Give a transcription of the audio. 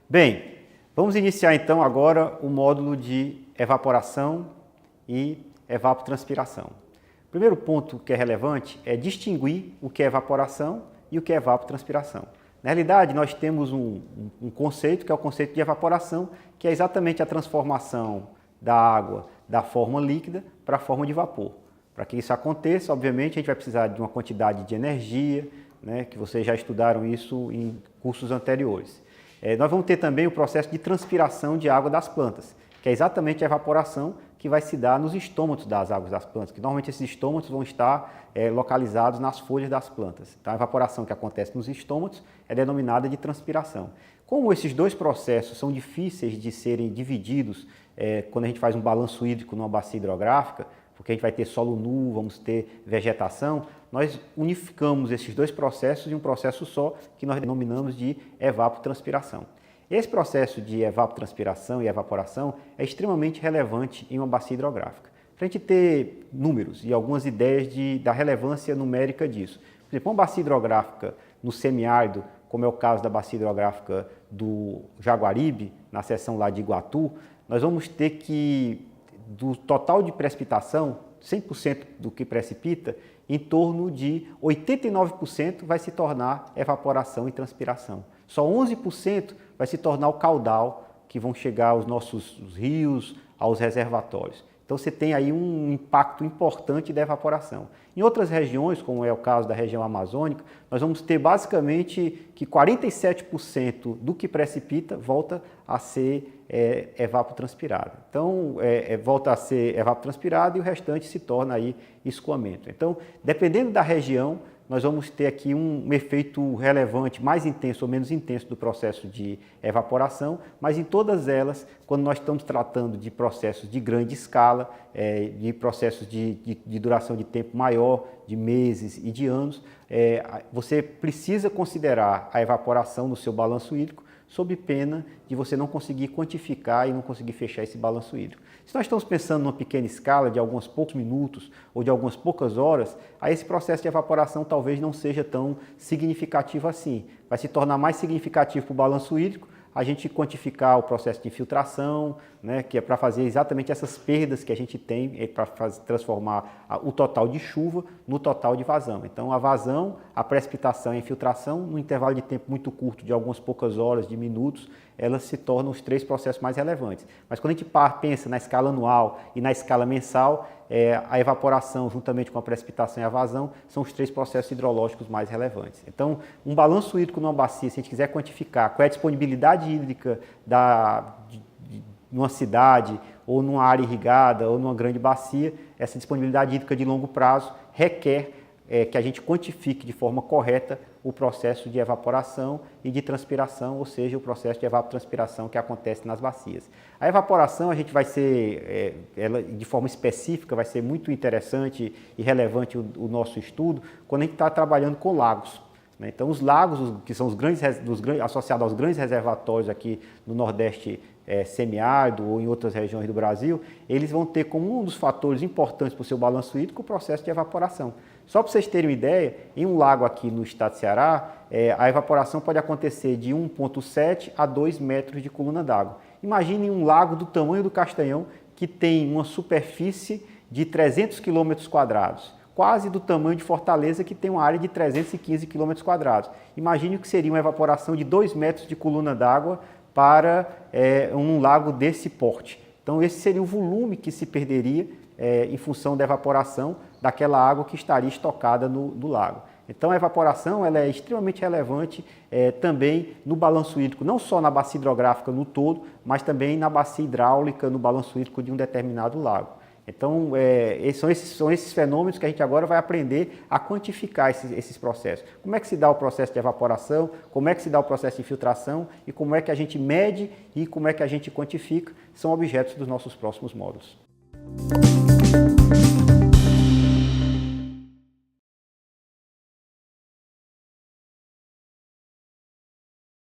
Bem, vamos iniciar então agora o módulo de evaporação e evapotranspiração. O primeiro ponto que é relevante é distinguir o que é evaporação e o que é evapotranspiração. Na realidade, nós temos um conceito que é o conceito de evaporação, que é exatamente a transformação da água da forma líquida para a forma de vapor. Para que isso aconteça, obviamente, a gente vai precisar de uma quantidade de energia, né, que vocês já estudaram isso em cursos anteriores. Nós vamos ter também o processo de transpiração de água das plantas, que é exatamente a evaporação que vai se dar nos estômatos das águas das plantas, que normalmente esses estômatos vão estar localizados nas folhas das plantas. Então a evaporação que acontece nos estômatos é denominada de transpiração. Como esses dois processos são difíceis de serem divididos quando a gente faz um balanço hídrico numa bacia hidrográfica, porque a gente vai ter solo nu, vamos ter vegetação, nós unificamos esses dois processos em um processo só, que nós denominamos de evapotranspiração. Esse processo de evapotranspiração e evaporação é extremamente relevante em uma bacia hidrográfica. Para a gente ter números e algumas ideias da relevância numérica disso. Por exemplo, uma bacia hidrográfica no semiárido, como é o caso da bacia hidrográfica do Jaguaribe, na seção lá de Iguatu, nós vamos ter que, do total de precipitação, 100% do que precipita, em torno de 89% vai se tornar evaporação e transpiração. Só 11% vai se tornar o caudal, que vão chegar aos nossos rios, aos reservatórios. Então você tem aí um impacto importante da evaporação. Em outras regiões, como é o caso da região amazônica, nós vamos ter basicamente que 47% do que precipita volta a ser evapotranspirado. Então, volta a ser evapotranspirado e o restante se torna aí escoamento. Então, dependendo da região, nós vamos ter aqui um efeito relevante, mais intenso ou menos intenso do processo de evaporação, mas em todas elas, quando nós estamos tratando de processos de grande escala, de processos de duração de tempo maior, de meses e de anos, você precisa considerar a evaporação no seu balanço hídrico, sob pena de você não conseguir quantificar e não conseguir fechar esse balanço hídrico. Se nós estamos pensando numa pequena escala de alguns poucos minutos ou de algumas poucas horas, aí esse processo de evaporação talvez não seja tão significativo assim. Vai se tornar mais significativo para o balanço hídrico a gente quantificar o processo de infiltração, né, que é para fazer exatamente essas perdas que a gente tem para transformar o total de chuva no total de vazão. Então a vazão, a precipitação e a infiltração, num intervalo de tempo muito curto, de algumas poucas horas, de minutos, elas se tornam os três processos mais relevantes. Mas quando a gente pensa na escala anual e na escala mensal, a evaporação juntamente com a precipitação e a vazão são os três processos hidrológicos mais relevantes. Então, um balanço hídrico numa bacia, se a gente quiser quantificar qual é a disponibilidade hídrica numa cidade, ou numa área irrigada, ou numa grande bacia, essa disponibilidade hídrica de longo prazo requer que a gente quantifique de forma correta o processo de evaporação e de transpiração, ou seja, o processo de evapotranspiração que acontece nas bacias. A evaporação, a gente vai ser, ela, de forma específica, vai ser muito interessante e relevante o nosso estudo quando a gente está trabalhando com lagos. Então, os lagos, que são associados aos grandes reservatórios aqui no Nordeste semiárido ou em outras regiões do Brasil, eles vão ter como um dos fatores importantes para o seu balanço hídrico o processo de evaporação. Só para vocês terem uma ideia, em um lago aqui no estado de Ceará, a evaporação pode acontecer de 1,7 a 2 metros de coluna d'água. Imaginem um lago do tamanho do Castanhão, que tem uma superfície de 300 quilômetros quadrados. Quase do tamanho de Fortaleza, que tem uma área de 315 km². Imagine o que seria uma evaporação de 2 metros de coluna d'água para um lago desse porte. Então esse seria o volume que se perderia em função da evaporação daquela água que estaria estocada no lago. Então a evaporação ela é extremamente relevante também no balanço hídrico, não só na bacia hidrográfica no todo, mas também na bacia hidráulica, no balanço hídrico de um determinado lago. Então, são esses fenômenos que a gente agora vai aprender a quantificar esses processos. Como é que se dá o processo de evaporação, como é que se dá o processo de infiltração e como é que a gente mede e como é que a gente quantifica, são objetos dos nossos próximos módulos.